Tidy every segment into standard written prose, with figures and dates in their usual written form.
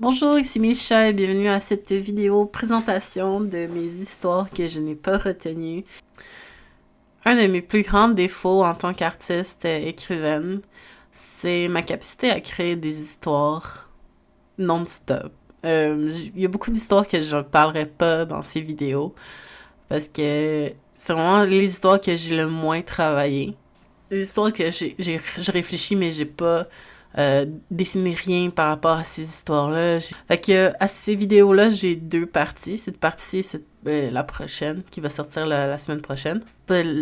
Bonjour, ici Misha et bienvenue à cette vidéo présentation de mes histoires que je n'ai pas retenues. Un de mes plus grands défauts en tant qu'artiste écrivaine, c'est ma capacité à créer des histoires non-stop. Il y a beaucoup d'histoires que je ne parlerai pas dans ces vidéos parce que c'est vraiment les histoires que j'ai le moins travaillé. Les histoires que je réfléchis mais j'ai pas dessiner rien par rapport à ces histoires-là. Fait que à ces vidéos-là, j'ai deux parties. Cette partie, c'est la prochaine, qui va sortir la semaine prochaine.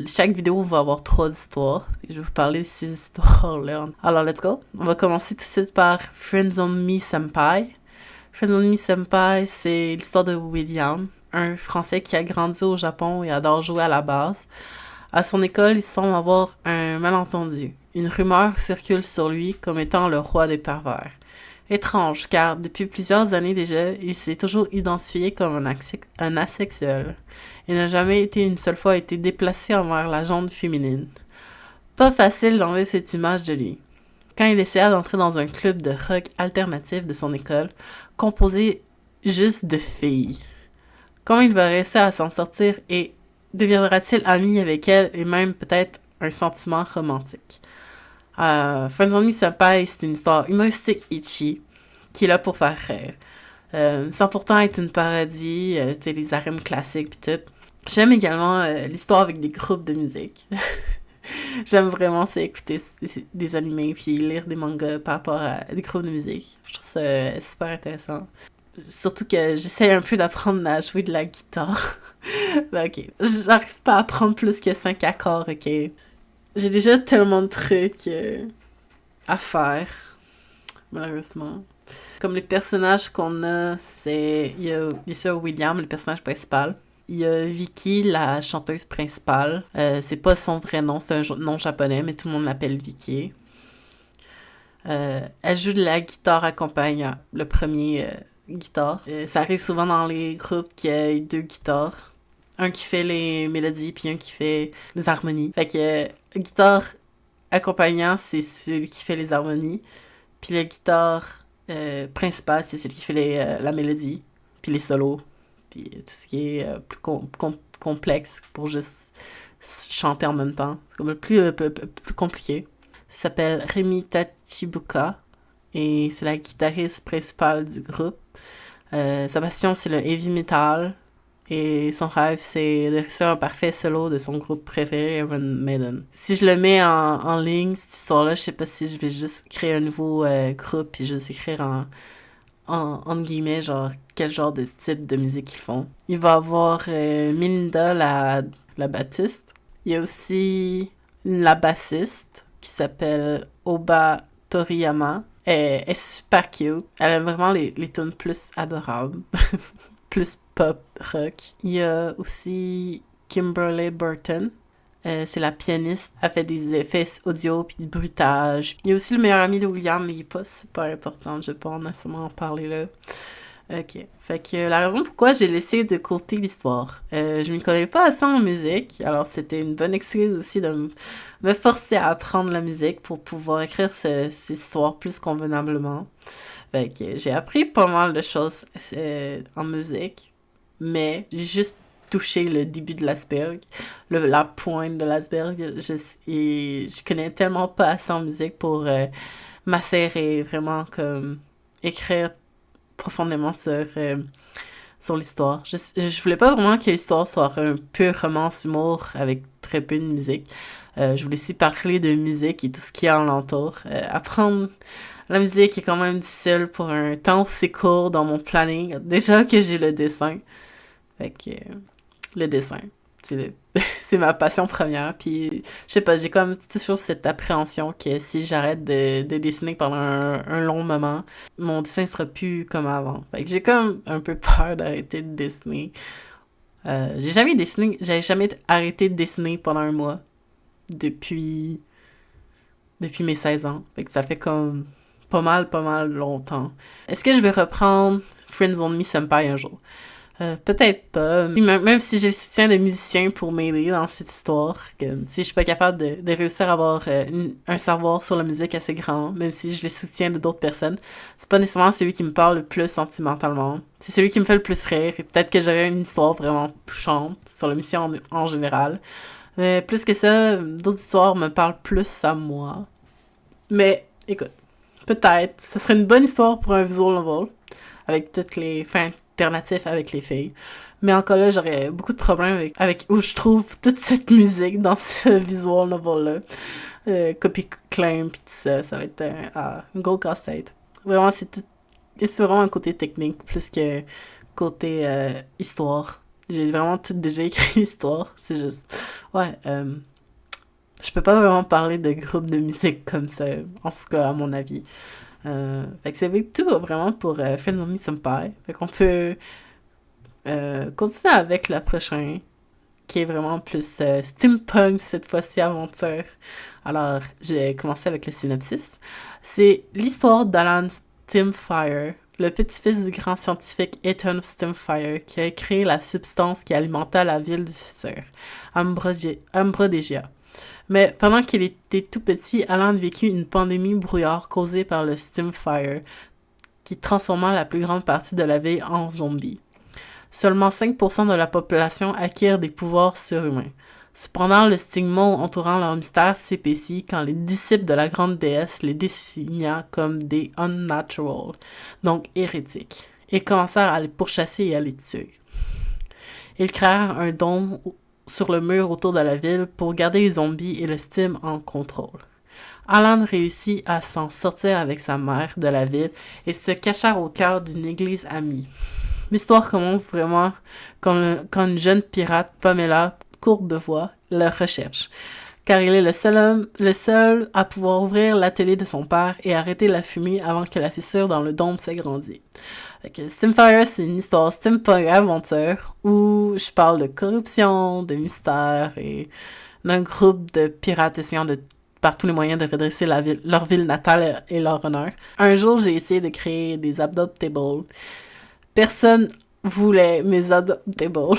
Chaque vidéo va avoir 3 histoires. Je vais vous parler de ces histoires-là. Alors, let's go. On va commencer tout de suite par Friends on Me Senpai. Friends on Me Senpai, c'est l'histoire de William, un Français qui a grandi au Japon et adore jouer à la basse. À son école, il semble avoir un malentendu. Une rumeur circule sur lui comme étant le roi des pervers. Étrange, car depuis plusieurs années déjà, il s'est toujours identifié comme un asexuel. Il n'a jamais été une seule fois été déplacé envers la gente féminine. Pas facile d'enlever cette image de lui. Quand il essaya d'entrer dans un club de rock alternatif de son école, composé juste de filles. Comment il va rester à s'en sortir et deviendra-t-il ami avec elle et même peut-être un sentiment romantique? Friends on Me Senpai, c'est une histoire humoristique itchy qui est là pour faire rire. Sans pourtant être une parodie, tu sais, les harems classiques pis tout. J'aime également l'histoire avec des groupes de musique. J'aime vraiment ça, écouter des animés puis lire des mangas par rapport à des groupes de musique. Je trouve ça super intéressant. Surtout que j'essaie un peu d'apprendre à jouer de la guitare. Ok, j'arrive pas à apprendre plus que 5 accords, ok. J'ai déjà tellement de trucs à faire, malheureusement. Comme les personnages qu'on a, il y a bien sûr William, le personnage principal. Il y a Vicky, la chanteuse principale. C'est pas son vrai nom, c'est un nom japonais, mais tout le monde l'appelle Vicky. Elle joue de la guitare accompagnant, le premier guitare. Ça arrive souvent dans les groupes qu'il y ait 2 guitares. Un qui fait les mélodies, puis un qui fait les harmonies. Fait que guitare accompagnant, c'est celui qui fait les harmonies. Puis la guitare principale, c'est celui qui fait la mélodie. Puis les solos. Puis tout ce qui est plus complexe pour juste chanter en même temps. C'est comme le plus compliqué. Il s'appelle Remi Tachibuka. Et c'est la guitariste principale du groupe. Sa passion, c'est le heavy metal. Et son rêve, c'est de réussir un parfait solo de son groupe préféré, Iron Maiden. Si je le mets en ligne, cette histoire-là, je sais pas si je vais juste créer un nouveau groupe puis juste écrire entre guillemets, genre, quel genre de type de musique ils font. Il va y avoir Minda, la bassiste. Il y a aussi la bassiste qui s'appelle Oba Toriyama. Elle est super cute. Elle a vraiment les tunes plus adorables. Plus pop rock. Il y a aussi Kimberly Burton. C'est la pianiste. Elle fait des effets audio puis du bruitage. Il y a aussi le meilleur ami de William, mais il est pas super important. Je vais pas nécessairement en parler là. Ok. Fait que la raison pourquoi j'ai laissé de côté l'histoire. Je m'y connais pas assez en musique, alors c'était une bonne excuse aussi de me forcer à apprendre la musique pour pouvoir écrire ces histoires plus convenablement. Fait que j'ai appris pas mal de choses en musique, mais j'ai juste touché le début de l'iceberg, la pointe de l'iceberg. Je connais tellement pas assez en musique pour m'asseoir vraiment comme écrire profondément sur l'histoire. Je voulais pas vraiment que l'histoire soit un peu romance humour avec très peu de musique. Je voulais aussi parler de musique et tout ce qu'il y a alentour. Apprendre la musique est quand même difficile pour un temps aussi court dans mon planning. Déjà que j'ai le dessin. Fait que le dessin, c'est ma passion première. Puis, je sais pas, j'ai comme toujours cette appréhension que si j'arrête de dessiner pendant un long moment, mon dessin sera plus comme avant. Fait que j'ai comme un peu peur d'arrêter de dessiner. J'avais jamais arrêté de dessiner pendant un mois depuis mes 16 ans. Fait que ça fait comme pas mal longtemps. Est-ce que je vais reprendre Friends on Me Senpai un jour? Peut-être pas. Même si j'ai le soutien de musiciens pour m'aider dans cette histoire, que si je suis pas capable de réussir à avoir un savoir sur la musique assez grand, même si je les soutiens de d'autres personnes, c'est pas nécessairement celui qui me parle le plus sentimentalement. C'est celui qui me fait le plus rire, et peut-être que j'aurais une histoire vraiment touchante sur la mission en général. Mais plus que ça, d'autres histoires me parlent plus à moi. Mais, écoute, peut-être, ça serait une bonne histoire pour un visual novel, avec toutes les fins alternatifs avec les filles. Mais encore là, j'aurais beaucoup de problèmes avec où je trouve toute cette musique dans ce visual novel-là. Copy claim pis tout ça, ça va être un gros casse-tête. Vraiment, c'est vraiment un côté technique plus que côté histoire. J'ai vraiment tout déjà écrit l'histoire. C'est juste... Ouais, je peux pas vraiment parler de groupe de musique comme ça, en tout cas, à mon avis. Fait que c'est tout vraiment pour Friends of Me Senpai. Fait qu'on peut continuer avec le prochain, qui est vraiment plus steampunk, cette fois-ci aventure. Alors, je vais commencer avec le synopsis. C'est l'histoire d'Alan Stimfire, le petit-fils du grand scientifique Ethan Stimfire, qui a créé la substance qui alimenta la ville du futur, Ambrodegia. Mais pendant qu'il était tout petit, Alan vécut une pandémie brouillard causée par le Stimfire, qui transforma la plus grande partie de la ville en zombies. Seulement 5% de la population acquiert des pouvoirs surhumains. Cependant, le stigma entourant leur mystère s'épaissit quand les disciples de la grande déesse les désigna comme des unnatural, donc hérétiques, et commencèrent à les pourchasser et à les tuer. Ils créèrent un dôme sur le mur autour de la ville pour garder les zombies et le Stim en contrôle. Alan réussit à s'en sortir avec sa mère de la ville et se cachèrent au cœur d'une église amie. L'histoire commence vraiment quand une jeune pirate, Pamela Courbevoie, le recherche, car il est le seul à pouvoir ouvrir l'atelier de son père et arrêter la fumée avant que la fissure dans le dôme s'agrandisse. Stimfire, c'est une histoire steampunk aventure où je parle de corruption, de mystère et d'un groupe de pirates essayant par tous les moyens de redresser leur ville natale et leur honneur. Un jour, j'ai essayé de créer des adoptables. Personne voulait mes adoptables.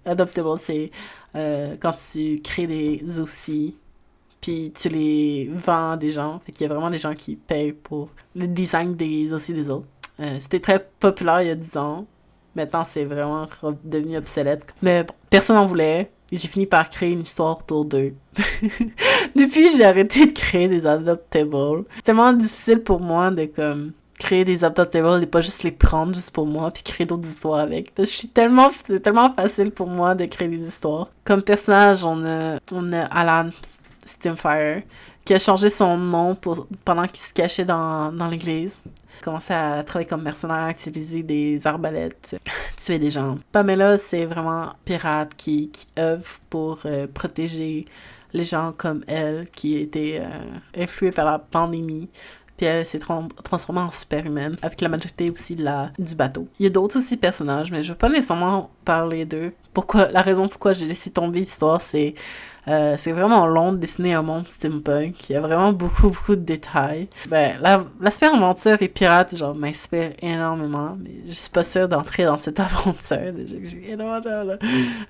Adoptable, c'est quand tu crées des ossis puis tu les vends à des gens. Fait qu'il y a vraiment des gens qui payent pour le design des ossis des autres. C'était très populaire il y a 10 ans. Maintenant, c'est vraiment devenu obsolète. Mais bon, personne n'en voulait. Et j'ai fini par créer une histoire autour d'eux. Depuis, j'ai arrêté de créer des adoptables. C'est tellement difficile pour moi de créer des adoptables et pas juste les prendre juste pour moi puis créer d'autres histoires avec. Parce que c'est tellement facile pour moi de créer des histoires. Comme personnage, on a Alan Stimfire qui a changé son nom pendant qu'il se cachait dans l'église. Il a commencé à travailler comme mercenaire, utiliser des arbalètes, tuer des gens. Pamela, c'est vraiment pirate qui œuvre pour protéger les gens comme elle qui étaient influés par la pandémie. Puis elle s'est transformée en super-humaine, avec la majorité aussi du bateau. Il y a d'autres aussi personnages, mais je ne veux pas nécessairement parler d'eux. La raison pourquoi j'ai laissé tomber l'histoire, c'est vraiment long de dessiner un monde steampunk. Il y a vraiment beaucoup de détails. L'aspect aventure et pirate, genre, m'inspire énormément, mais je suis pas sûre d'entrer dans cette aventure. Déjà que j'ai énormément là.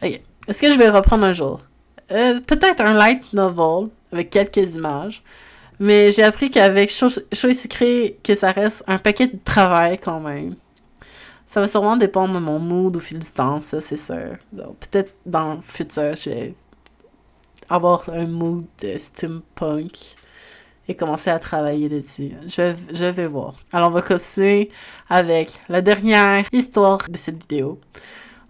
Okay. Est-ce que je vais reprendre un jour? Peut-être un light novel, avec quelques images. Mais j'ai appris qu'avec Chaud et Sucré, que ça reste un paquet de travail quand même. Ça va sûrement dépendre de mon mood au fil du temps, ça c'est sûr. Donc, peut-être dans le futur, je vais avoir un mood de steampunk et commencer à travailler dessus. Je vais voir. Alors on va continuer avec la dernière histoire de cette vidéo.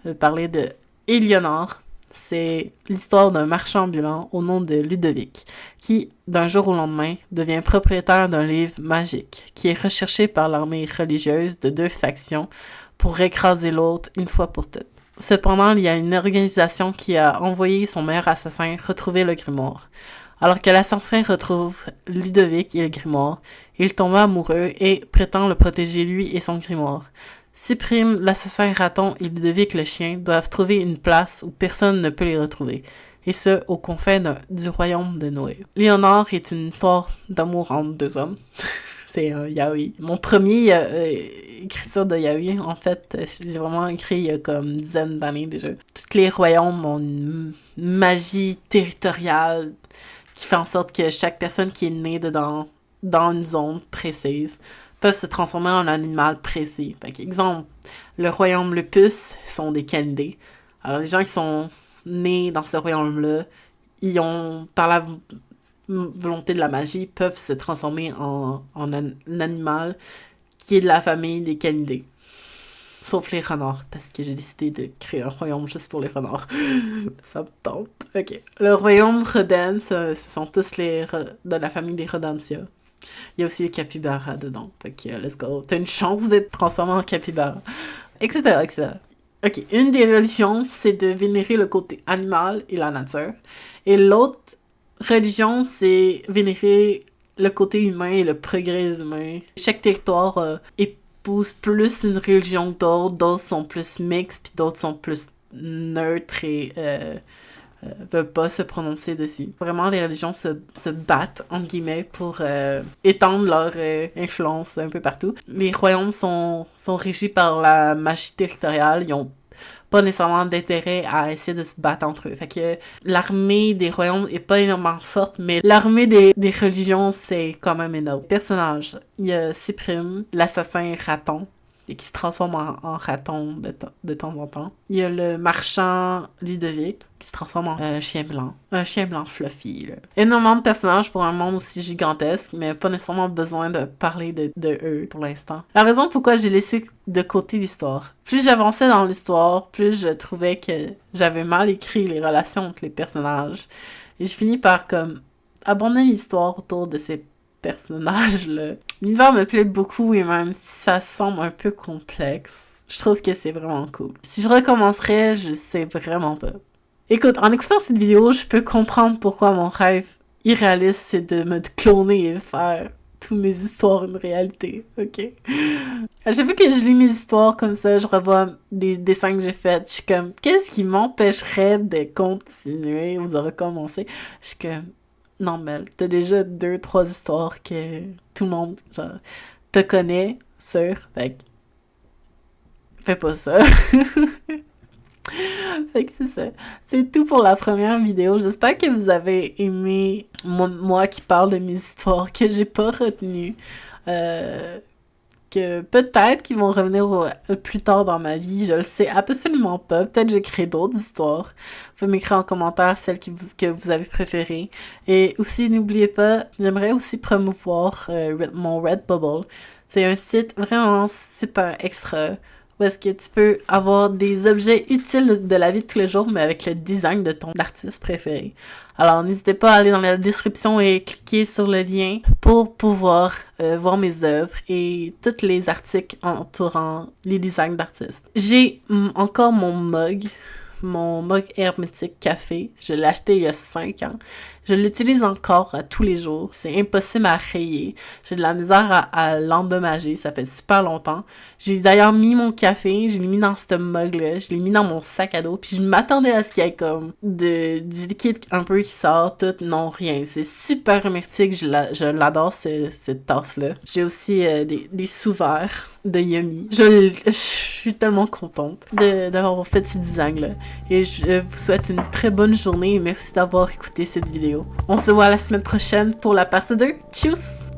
On va parler de Éléonore. C'est l'histoire d'un marchand ambulant au nom de Ludovic, qui, d'un jour au lendemain, devient propriétaire d'un livre magique, qui est recherché par l'armée religieuse de 2 factions pour écraser l'autre une fois pour toutes. Cependant, il y a une organisation qui a envoyé son meilleur assassin retrouver le grimoire. Alors que l'assassin retrouve Ludovic et le grimoire, il tombe amoureux et prétend le protéger lui et son grimoire. Cyprime, l'assassin raton et Ludovic le chien doivent trouver une place où personne ne peut les retrouver, et ce, aux confins du royaume de Noé. Léonore est une histoire d'amour entre 2 hommes. C'est un yaoi. Mon premier écriture de Yaoi. En fait, j'ai vraiment écrit il y a comme une dizaine d'années déjà. Tous les royaumes ont une magie territoriale qui fait en sorte que chaque personne qui est née dedans, dans une zone précise, peuvent se transformer en un animal précis. Par exemple, le royaume Lupus sont des canidés. Alors, les gens qui sont nés dans ce royaume-là, ils ont, par la volonté de la magie, peuvent se transformer en un animal qui est de la famille des canidés. Sauf les renards, parce que j'ai décidé de créer un royaume juste pour les renards. Ça me tente. Ok. Le royaume Rodent, ce sont tous de la famille des Rodentia. Il y a aussi les capybaras dedans. Ok, let's go. T'as une chance d'être transformé en capybara. Etc., etc. Ok, une des religions, c'est de vénérer le côté animal et la nature. Et l'autre religion, c'est vénérer le côté humain et le progrès humain. Chaque territoire épouse plus une religion que d'autres sont plus mixtes, puis d'autres sont plus neutres et veulent pas se prononcer dessus. Vraiment, les religions se battent, entre guillemets, pour étendre leur influence un peu partout. Les royaumes sont régis par la magie territoriale, ils ont pas nécessairement d'intérêt à essayer de se battre entre eux. Fait que l'armée des royaumes est pas énormément forte, mais l'armée des religions, c'est quand même énorme. Personnages, il y a Cyprime, l'assassin raton, et qui se transforme en raton de temps en temps. Il y a le marchand Ludovic, qui se transforme en chien blanc. Un chien blanc fluffy, là. Énormément de personnages pour un monde aussi gigantesque, mais pas nécessairement besoin de parler de eux pour l'instant. La raison pourquoi j'ai laissé de côté l'histoire. Plus j'avançais dans l'histoire, plus je trouvais que j'avais mal écrit les relations entre les personnages. Et je finis par, comme, abandonner l'histoire autour de ces personnages-là. L'univers me plaît beaucoup et même si ça semble un peu complexe, je trouve que c'est vraiment cool. Si je recommencerais, je sais vraiment pas. Écoute, en écoutant cette vidéo, je peux comprendre pourquoi mon rêve irréaliste, c'est de me cloner et faire toutes mes histoires une réalité, ok? À chaque fois que je lis mes histoires comme ça, je revois des dessins que j'ai faits, je suis comme, qu'est-ce qui m'empêcherait de continuer ou de recommencer? Je suis comme, non, Mel, t'as déjà 2-3 histoires que tout le monde, genre, te connaît, sûr, fait que fais pas ça. Fait que c'est ça. C'est tout pour la première vidéo. J'espère que vous avez aimé moi qui parle de mes histoires que j'ai pas retenues. Que peut-être qu'ils vont revenir plus tard dans ma vie. Je le sais absolument pas. Peut-être que je crée d'autres histoires. Vous pouvez m'écrire en commentaire celles que vous avez préférées. Et aussi, n'oubliez pas, j'aimerais aussi promouvoir mon Redbubble. C'est un site vraiment super extra où est-ce que tu peux avoir des objets utiles de la vie de tous les jours, mais avec le design de ton artiste préféré. Alors, n'hésitez pas à aller dans la description et cliquer sur le lien pour pouvoir voir mes œuvres et tous les articles entourant les designs d'artistes. J'ai encore mon mug hermétique café. Je l'ai acheté il y a 5 ans. Je l'utilise encore tous les jours. C'est impossible à rayer. J'ai de la misère à l'endommager. Ça fait super longtemps. J'ai d'ailleurs mis mon café, je l'ai mis dans ce mug-là, je l'ai mis dans mon sac à dos, puis je m'attendais à ce qu'il y ait comme du liquide un peu qui sort, tout. Non, rien. C'est super hermétique. Je l'adore, cette tasse-là. J'ai aussi des sous-verts de Yummy. Je suis tellement contente d'avoir fait ce design-là. Et je vous souhaite une très bonne journée et merci d'avoir écouté cette vidéo. On se voit la semaine prochaine pour la partie 2. Tchuss!